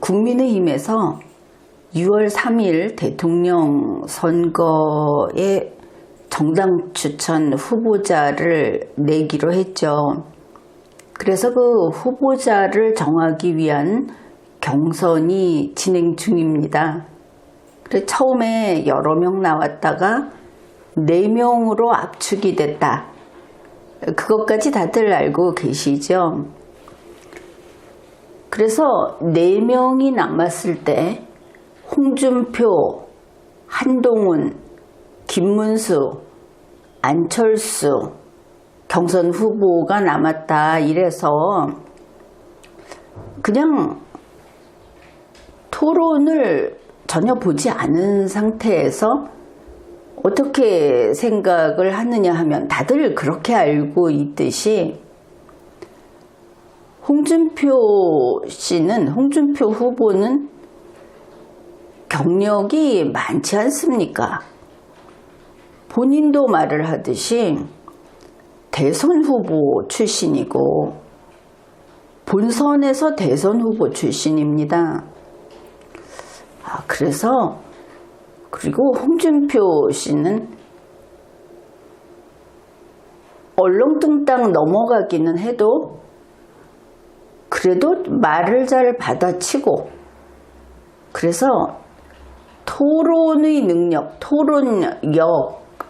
국민의힘에서 6월 3일 대통령 선거에 정당 추천 후보자를 내기로 했죠. 그래서 그 후보자를 정하기 위한 경선이 진행 중입니다. 그래서 처음에 여러 명 나왔다가 4명으로 압축이 됐다. 그것까지 다들 알고 계시죠? 그래서 4명이 남았을 때 홍준표, 한동훈, 김문수, 안철수 경선 후보가 남았다 이래서 그냥 토론을 전혀 보지 않은 상태에서 어떻게 생각을 하느냐 하면 다들 그렇게 알고 있듯이 홍준표 후보는 경력이 많지 않습니까? 본인도 말을 하듯이 대선 후보 출신이고 본선에서 대선 후보 출신입니다. 그래서 그리고 홍준표 씨는 얼렁뚱땅 넘어가기는 해도 그래도 말을 잘 받아치고 그래서 토론의 능력,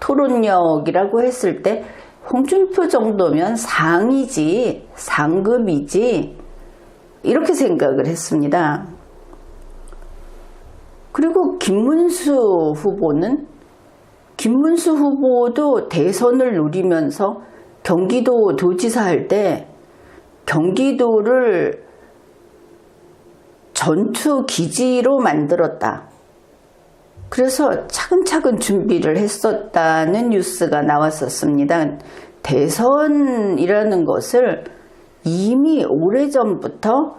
토론력이라고 했을 때 홍준표 정도면 상이지, 상급이지 이렇게 생각을 했습니다. 그리고 김문수 후보도 대선을 노리면서 경기도 도지사 할 때 경기도를 전투 기지로 만들었다. 그래서 차근차근 준비를 했었다는 뉴스가 나왔었습니다. 대선이라는 것을 이미 오래전부터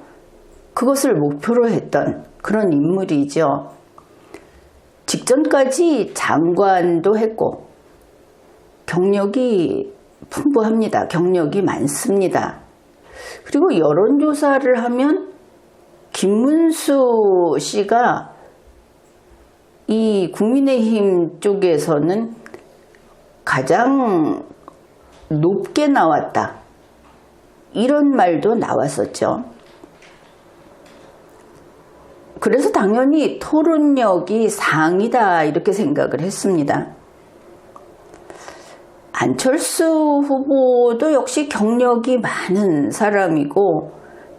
그것을 목표로 했던 그런 인물이죠. 직전까지 장관도 했고 경력이 풍부합니다. 경력이 많습니다. 그리고 여론조사를 하면 김문수 씨가 이 국민의힘 쪽에서는 가장 높게 나왔다. 이런 말도 나왔었죠. 그래서 당연히 토론력이 상이다 이렇게 생각을 했습니다. 안철수 후보도 역시 경력이 많은 사람이고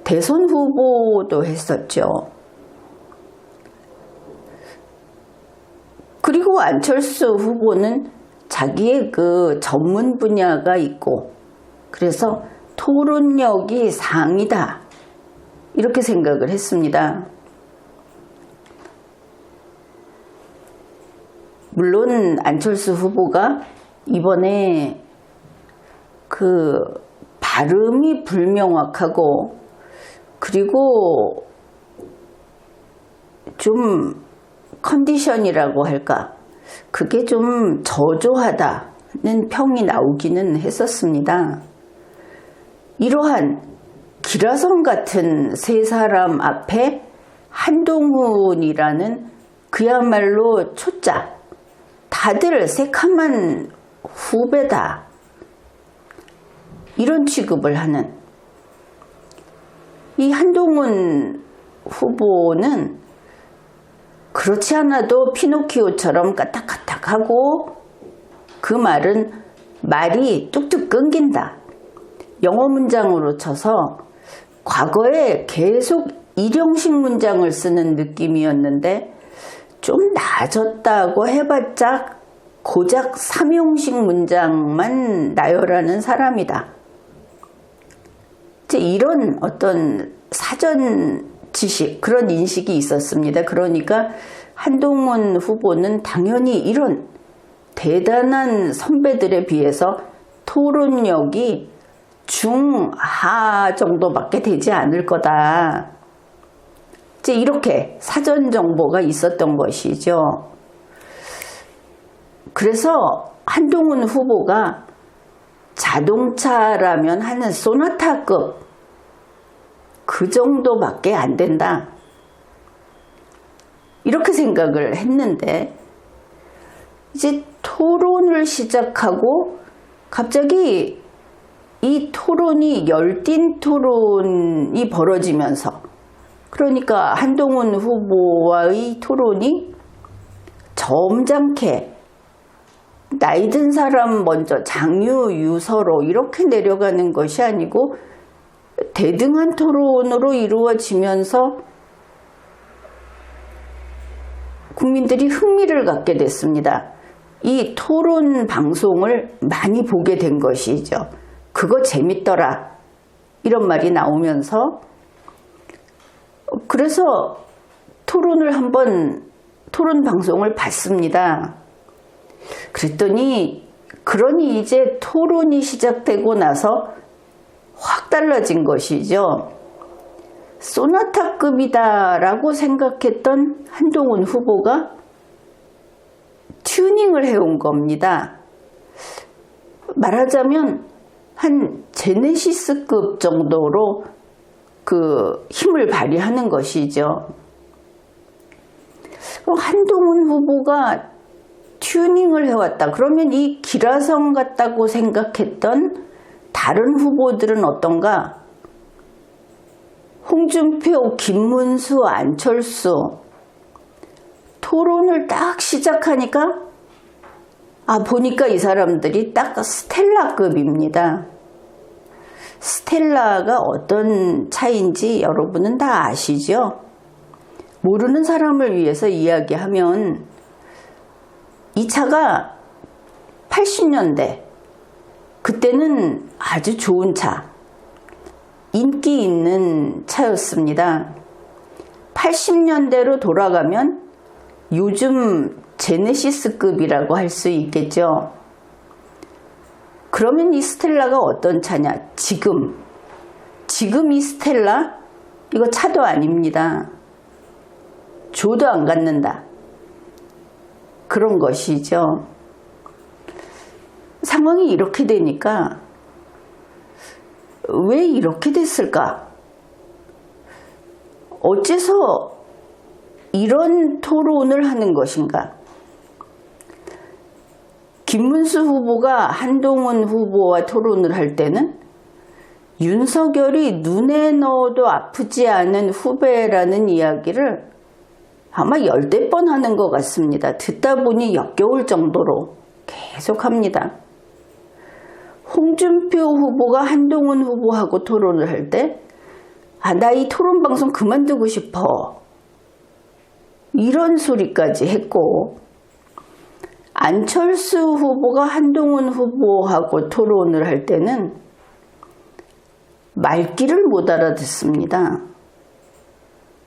대선 후보도 했었죠. 그리고 안철수 후보는 자기의 그 전문 분야가 있고 그래서 토론력이 상이다 이렇게 생각을 했습니다. 물론 안철수 후보가 이번에 그 발음이 불명확하고 그리고 좀 컨디션이라고 할까 그게 좀 저조하다는 평이 나오기는 했었습니다. 이러한 기라성 같은 세 사람 앞에 한동훈이라는 그야말로 초짜 다들 새카만 후배다 이런 취급을 하는 이 한동훈 후보는 그렇지 않아도 피노키오처럼 까딱까딱하고 그 말이 뚝뚝 끊긴다. 영어 문장으로 쳐서 과거에 계속 일형식 문장을 쓰는 느낌이었는데 좀 나아졌다고 해봤자 고작 3형식 문장만 나열하는 사람이다. 이제 이런 어떤 사전 지식, 그런 인식이 있었습니다. 그러니까 한동훈 후보는 당연히 이런 대단한 선배들에 비해서 토론력이 중하 정도밖에 되지 않을 거다. 이제 이렇게 사전 정보가 있었던 것이죠. 그래서 한동훈 후보가 자동차라면 하는 소나타급 그 정도밖에 안 된다. 이렇게 생각을 했는데 이제 토론을 시작하고 갑자기 이 토론이 열띤 토론이 벌어지면서, 그러니까 한동훈 후보와의 토론이 점잖게 나이 든 사람 먼저 장유 유서로 이렇게 내려가는 것이 아니고 대등한 토론으로 이루어지면서 국민들이 흥미를 갖게 됐습니다. 이 토론 방송을 많이 보게 된 것이죠. 그거 재밌더라, 이런 말이 나오면서, 그래서 토론 방송을 봤습니다. 그랬더니 이제 토론이 시작되고 나서 확 달라진 것이죠. 소나타급이다라고 생각했던 한동훈 후보가 튜닝을 해온 겁니다. 말하자면 한 제네시스급 정도로 그 힘을 발휘하는 것이죠. 한동훈 후보가 튜닝을 해왔다. 그러면 이 기라성 같다고 생각했던 다른 후보들은 어떤가? 홍준표, 김문수, 안철수 토론을 딱 시작하니까 보니까 이 사람들이 딱 스텔라급입니다. 스텔라가 어떤 차인지 여러분은 다 아시죠? 모르는 사람을 위해서 이야기하면 이 차가 80년대, 그때는 아주 좋은 차, 인기 있는 차였습니다. 80년대로 돌아가면 요즘 제네시스급이라고 할 수 있겠죠. 그러면 이 스텔라가 어떤 차냐? 지금 이 스텔라, 이거 차도 아닙니다. 조도 안 갖는다, 그런 것이죠. 상황이 이렇게 되니까 왜 이렇게 됐을까? 어째서 이런 토론을 하는 것인가? 김문수 후보가 한동훈 후보와 토론을 할 때는 윤석열이 눈에 넣어도 아프지 않은 후배라는 이야기를 아마 10대 번 하는 것 같습니다. 듣다 보니 역겨울 정도로 계속 합니다. 홍준표 후보가 한동훈 후보하고 토론을 할 때 나 이 토론 방송 그만두고 싶어, 이런 소리까지 했고, 안철수 후보가 한동훈 후보하고 토론을 할 때는 말귀를 못 알아듣습니다.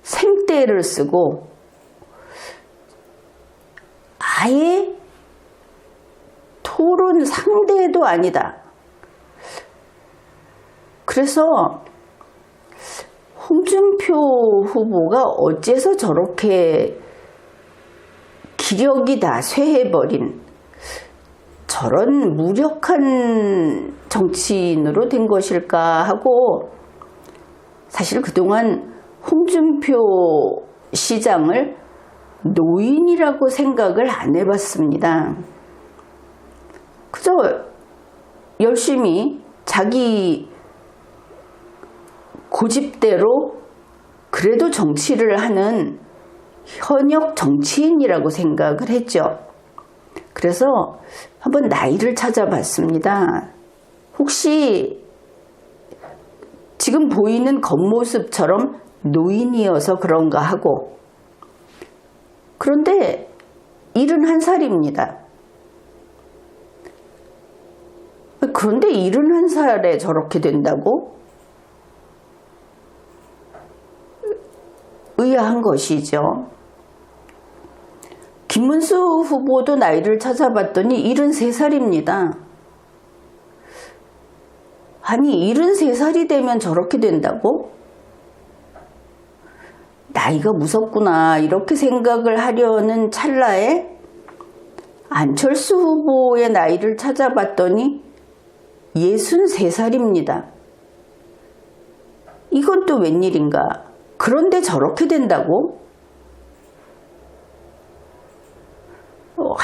생떼를 쓰고 아예 토론 상대도 아니다. 그래서 홍준표 후보가 어째서 저렇게 기력이 다 쇠해버린 저런 무력한 정치인으로 된 것일까 하고, 사실 그동안 홍준표 시장을 노인이라고 생각을 안 해봤습니다. 그저 열심히 자기 고집대로 그래도 정치를 하는 현역 정치인이라고 생각을 했죠. 그래서 한번 나이를 찾아봤습니다. 혹시 지금 보이는 겉모습처럼 노인이어서 그런가 하고, 그런데 71살입니다. 그런데 71살에 저렇게 된다고? 의아한 것이죠. 김문수 후보도 나이를 찾아봤더니 73살입니다. 아니, 73살이 되면 저렇게 된다고? 나이가 무섭구나, 이렇게 생각을 하려는 찰나에 안철수 후보의 나이를 찾아봤더니 63살입니다. 이건 또 웬일인가? 그런데 저렇게 된다고?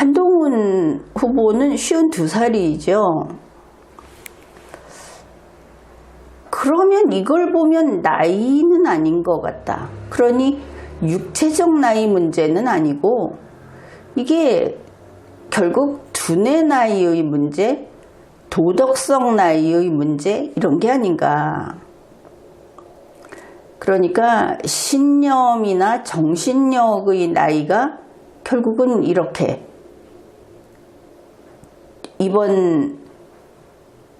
한동훈 후보는 52살이죠. 그러면 이걸 보면 나이는 아닌 것 같다. 그러니 육체적 나이 문제는 아니고 이게 결국 두뇌 나이의 문제, 도덕성 나이의 문제 이런 게 아닌가. 그러니까 신념이나 정신력의 나이가 결국은 이렇게 이번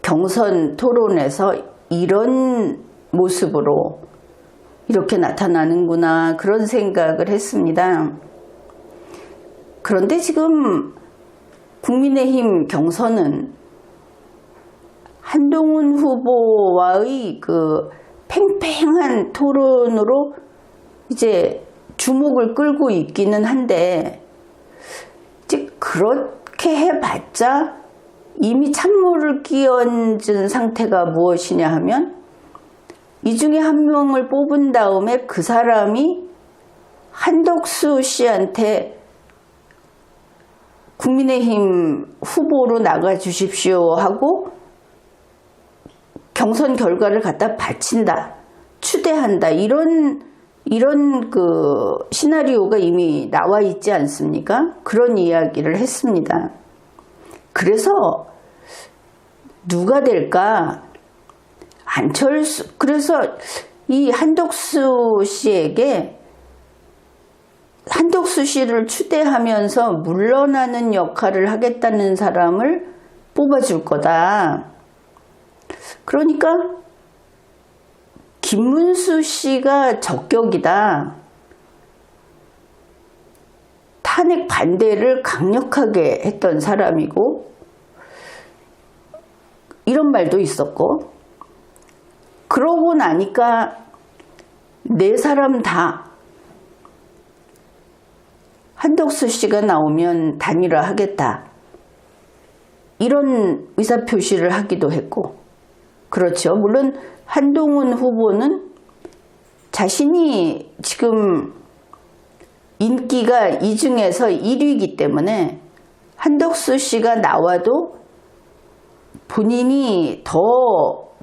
경선 토론에서 이런 모습으로 이렇게 나타나는구나 그런 생각을 했습니다. 그런데 지금 국민의힘 경선은 한동훈 후보와의 그 팽팽한 토론으로 이제 주목을 끌고 있기는 한데 이제 그렇게 해봤자 이미 찬물을 끼얹은 상태가 무엇이냐 하면 이 중에 한 명을 뽑은 다음에 그 사람이 한덕수 씨한테 국민의힘 후보로 나가 주십시오 하고 경선 결과를 갖다 바친다, 추대한다 이런 그 시나리오가 이미 나와 있지 않습니까? 그런 이야기를 했습니다. 그래서 누가 될까? 안철수, 그래서 이 한덕수 씨에게 한덕수 씨를 추대하면서 물러나는 역할을 하겠다는 사람을 뽑아줄 거다. 그러니까 김문수 씨가 적격이다. 탄핵 반대를 강력하게 했던 사람이고 이런 말도 있었고 그러고 나니까 네 사람 다 한덕수 씨가 나오면 단일화하겠다. 이런 의사표시를 하기도 했고 그렇죠. 물론 한동훈 후보는 자신이 지금 인기가 이 중에서 1위이기 때문에 한덕수 씨가 나와도 본인이 더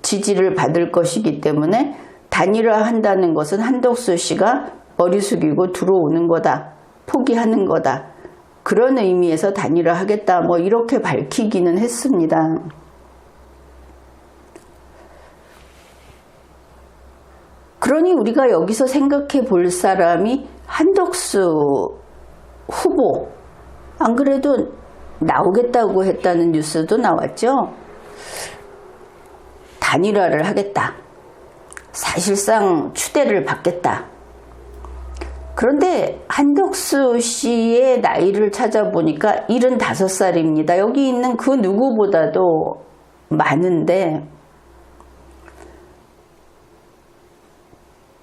지지를 받을 것이기 때문에 단일화한다는 것은 한덕수 씨가 머리 숙이고 들어오는 거다. 포기하는 거다. 그런 의미에서 단일화하겠다. 뭐 이렇게 밝히기는 했습니다. 그러니 우리가 여기서 생각해 볼 사람이 한덕수 후보, 안 그래도 나오겠다고 했다는 뉴스도 나왔죠. 단일화를 하겠다. 사실상 추대를 받겠다. 그런데 한덕수 씨의 나이를 찾아보니까 75살입니다. 여기 있는 그 누구보다도 많은데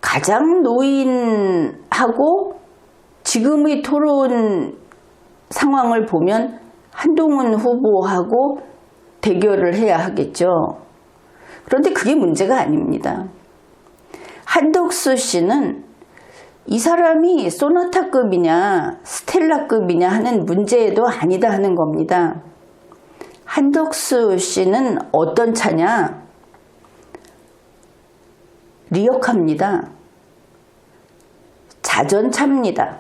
가장 노인하고 지금의 토론 상황을 보면 한동훈 후보하고 대결을 해야 하겠죠. 그런데 그게 문제가 아닙니다. 한덕수 씨는 이 사람이 소나타급이냐 스텔라급이냐 하는 문제도 아니다 하는 겁니다. 한덕수 씨는 어떤 차냐? 리어카입니다. 자전차입니다.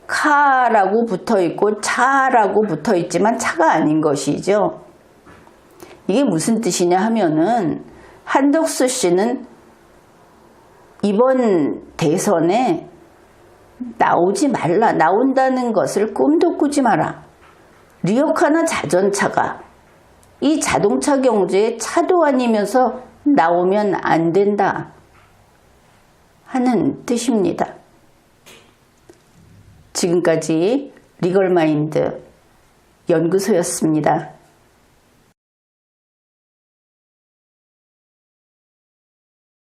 카라고 붙어있고 차라고 붙어있지만 차가 아닌 것이죠. 이게 무슨 뜻이냐 하면은 한덕수 씨는 이번 대선에 나오지 말라. 나온다는 것을 꿈도 꾸지 마라. 리어카나 자전차가 이 자동차 경제의 차도 아니면서 나오면 안 된다 하는 뜻입니다. 지금까지 리걸마인드 연구소였습니다.